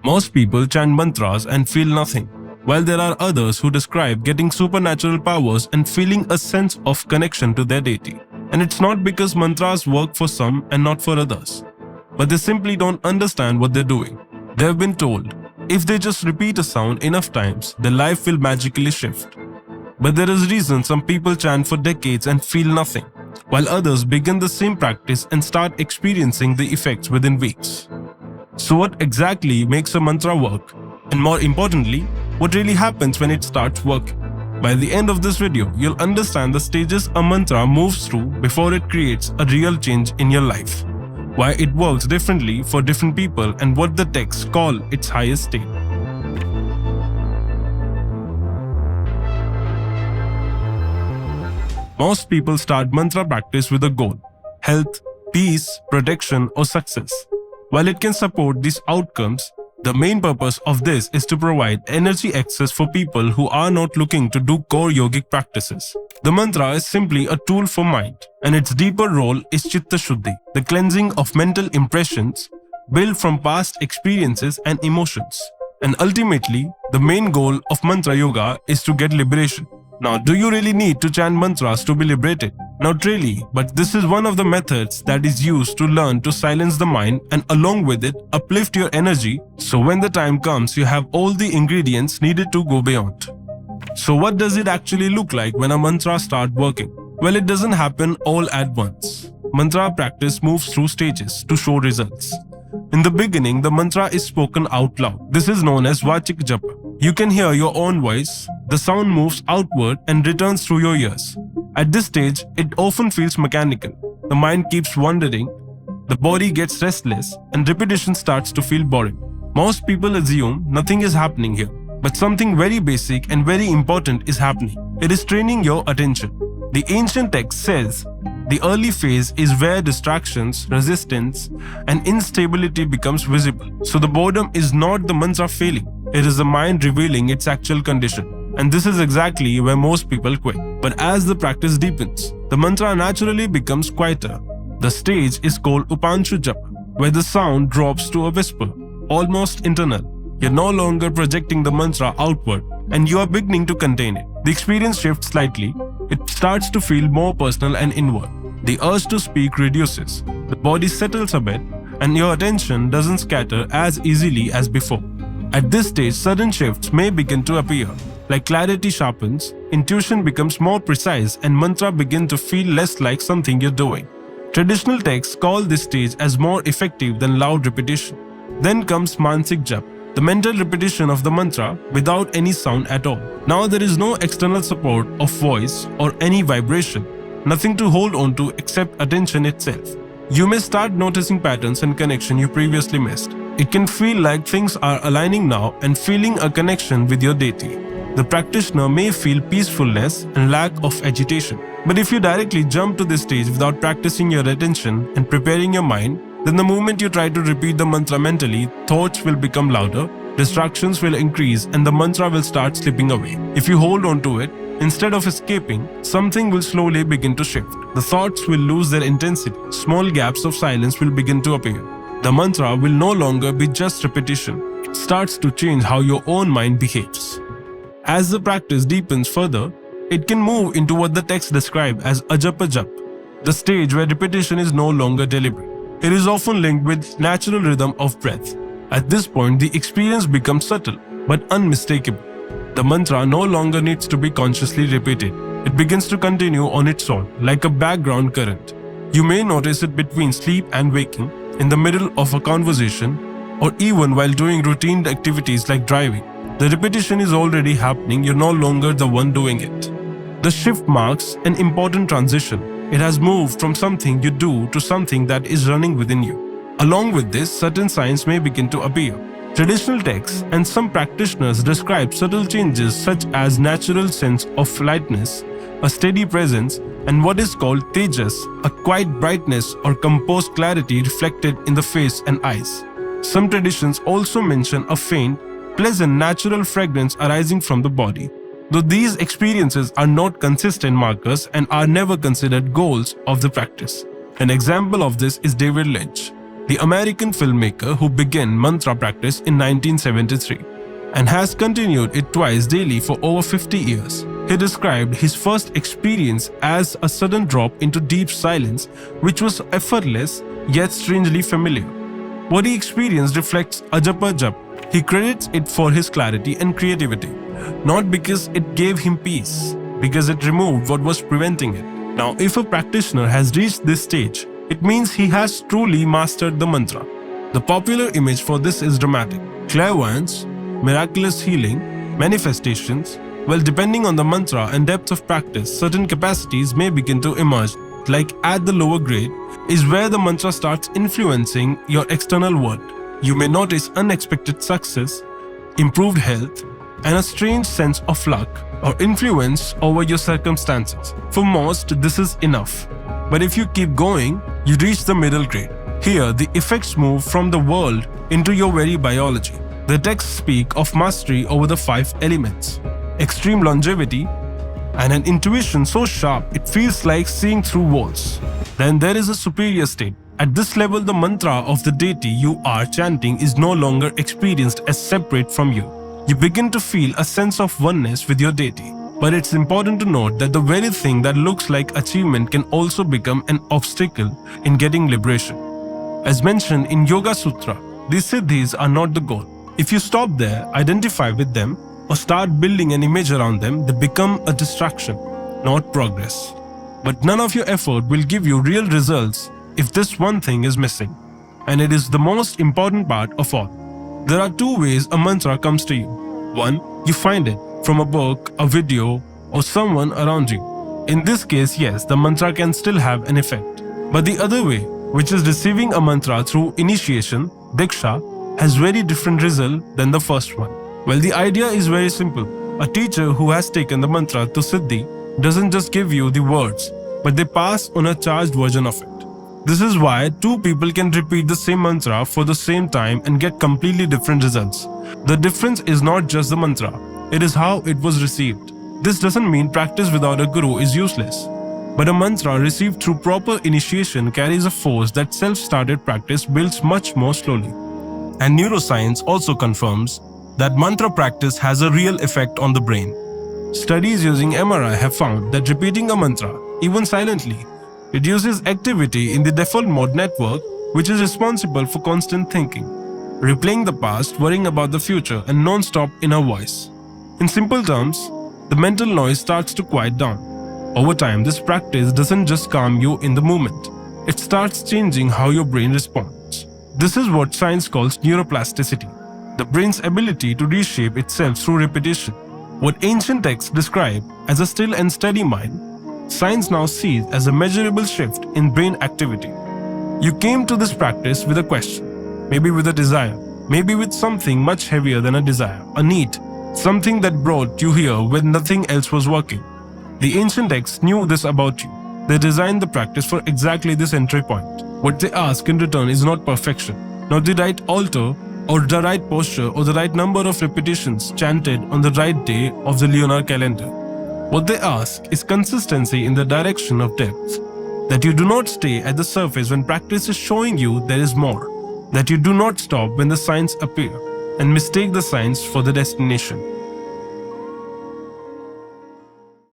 Most people chant mantras and feel nothing, while there are others who describe getting supernatural powers and feeling a sense of connection to their deity. And it's not because mantras work for some and not for others, but they simply don't understand what they're doing. They've been told, if they just repeat a sound enough times, their life will magically shift. But there is reason some people chant for decades and feel nothing, while others begin the same practice and start experiencing the effects within weeks. So what exactly makes a mantra work? And more importantly, what really happens when it starts working? By the end of this video, you'll understand the stages a mantra moves through before it creates a real change in your life, why it works differently for different people, and what the texts call its highest state. Most people start mantra practice with a goal: health, peace, protection, or success. While it can support these outcomes, the main purpose of this is to provide energy access for people who are not looking to do core yogic practices. The mantra is simply a tool for mind, and its deeper role is chitta shuddhi, the cleansing of mental impressions built from past experiences and emotions. And ultimately, the main goal of mantra yoga is to get liberation. Now, do you really need to chant mantras to be liberated? Not really, but this is one of the methods that is used to learn to silence the mind and along with it, uplift your energy, so when the time comes, you have all the ingredients needed to go beyond. So what does it actually look like when a mantra starts working? Well, it doesn't happen all at once. Mantra practice moves through stages to show results. In the beginning, the mantra is spoken out loud. This is known as Vācika Japā. You can hear your own voice. The sound moves outward and returns through your ears. At this stage, it often feels mechanical. The mind keeps wandering, the body gets restless, and repetition starts to feel boring. Most people assume nothing is happening here, but something very basic and very important is happening. It is training your attention. The ancient text says, the early phase is where distractions, resistance, and instability becomes visible. So the boredom is not the mantra failing. It is the mind revealing its actual condition. And this is exactly where most people quit. But as the practice deepens, the mantra naturally becomes quieter. The stage is called Upāṃśu Japā, where the sound drops to a whisper, almost internal. You're no longer projecting the mantra outward, and you are beginning to contain it. The experience shifts slightly. It starts to feel more personal and inward. The urge to speak reduces. The body settles a bit, and your attention doesn't scatter as easily as before. At this stage, sudden shifts may begin to appear. Like clarity sharpens, intuition becomes more precise, and mantra begin to feel less like something you're doing. Traditional texts call this stage as more effective than loud repetition. Then comes Mānāsika Japā, the mental repetition of the mantra without any sound at all. Now there is no external support of voice or any vibration, nothing to hold on to except attention itself. You may start noticing patterns and connection you previously missed. It can feel like things are aligning now and feeling a connection with your deity. The practitioner may feel peacefulness and lack of agitation. But if you directly jump to this stage without practicing your attention and preparing your mind, then the moment you try to repeat the mantra mentally, thoughts will become louder, distractions will increase, and the mantra will start slipping away. If you hold on to it, instead of escaping, something will slowly begin to shift. The thoughts will lose their intensity. Small gaps of silence will begin to appear. The mantra will no longer be just repetition. It starts to change how your own mind behaves. As the practice deepens further, it can move into what the text describes as Ajapa Japā, the stage where repetition is no longer deliberate. It is often linked with natural rhythm of breath. At this point, the experience becomes subtle but unmistakable. The mantra no longer needs to be consciously repeated. It begins to continue on its own, like a background current. You may notice it between sleep and waking, in the middle of a conversation, or even while doing routine activities like driving. The repetition is already happening, you're no longer the one doing it. The shift marks an important transition. It has moved from something you do to something that is running within you. Along with this, certain signs may begin to appear. Traditional texts and some practitioners describe subtle changes such as natural sense of lightness, a steady presence, and what is called tejas, a quiet brightness or composed clarity reflected in the face and eyes. Some traditions also mention a faint, pleasant natural fragrance arising from the body. Though these experiences are not consistent markers and are never considered goals of the practice. An example of this is David Lynch. the American filmmaker who began mantra practice in 1973 and has continued it twice daily for over 50 years. He described his first experience as a sudden drop into deep silence, which was effortless yet strangely familiar. What he experienced reflects Ajapa Jap. He credits it for his clarity and creativity, not because it gave him peace, because it removed what was preventing it. Now, if a practitioner has reached this stage, it means he has truly mastered the mantra. The popular image for this is dramatic: clairvoyance, miraculous healing, manifestations. Well, depending on the mantra and depth of practice, certain capacities may begin to emerge. Like at the lower grade is where the mantra starts influencing your external world. You may notice unexpected success, improved health, and a strange sense of luck or influence over your circumstances. For most, this is enough. But if you keep going, you reach the middle grade. Here, the effects move from the world into your very biology. The texts speak of mastery over the 5 elements, extreme longevity, and an intuition so sharp it feels like seeing through walls. Then there is a superior state. At this level, the mantra of the deity you are chanting is no longer experienced as separate from you. You begin to feel a sense of oneness with your deity. But it's important to note that the very thing that looks like achievement can also become an obstacle in getting liberation. As mentioned in Yoga Sutra, these siddhis are not the goal. If you stop there, identify with them, or start building an image around them, they become a distraction, not progress. But none of your effort will give you real results if this one thing is missing. And it is the most important part of all. There are 2 ways a mantra comes to you. 1, you find it from a book, a video, or someone around you. In this case, yes, the mantra can still have an effect. But the other way, which is receiving a mantra through initiation, diksha, has very different result than the first one. Well, the idea is very simple. A teacher who has taken the mantra to siddhi doesn't just give you the words, but they pass on a charged version of it. This is why 2 people can repeat the same mantra for the same time and get completely different results. The difference is not just the mantra, it is how it was received. This doesn't mean practice without a guru is useless. But a mantra received through proper initiation carries a force that self-started practice builds much more slowly. And neuroscience also confirms that mantra practice has a real effect on the brain. Studies using MRI have found that repeating a mantra, even silently, reduces activity in the default mode network, which is responsible for constant thinking, replaying the past, worrying about the future, and non-stop inner voice. In simple terms, the mental noise starts to quiet down. Over time, this practice doesn't just calm you in the moment, it starts changing how your brain responds. This is what science calls neuroplasticity, the brain's ability to reshape itself through repetition. What ancient texts describe as a still and steady mind, science now sees as a measurable shift in brain activity. You came to this practice with a question, maybe with a desire, maybe with something much heavier than a desire, a need, something that brought you here when nothing else was working. The ancient texts knew this about you. They designed the practice for exactly this entry point. What they ask in return is not perfection, not the right altar or the right posture or the right number of repetitions chanted on the right day of the lunar calendar. What they ask is consistency in the direction of depth, that you do not stay at the surface when practice is showing you there is more, that you do not stop when the signs appear and mistake the signs for the destination.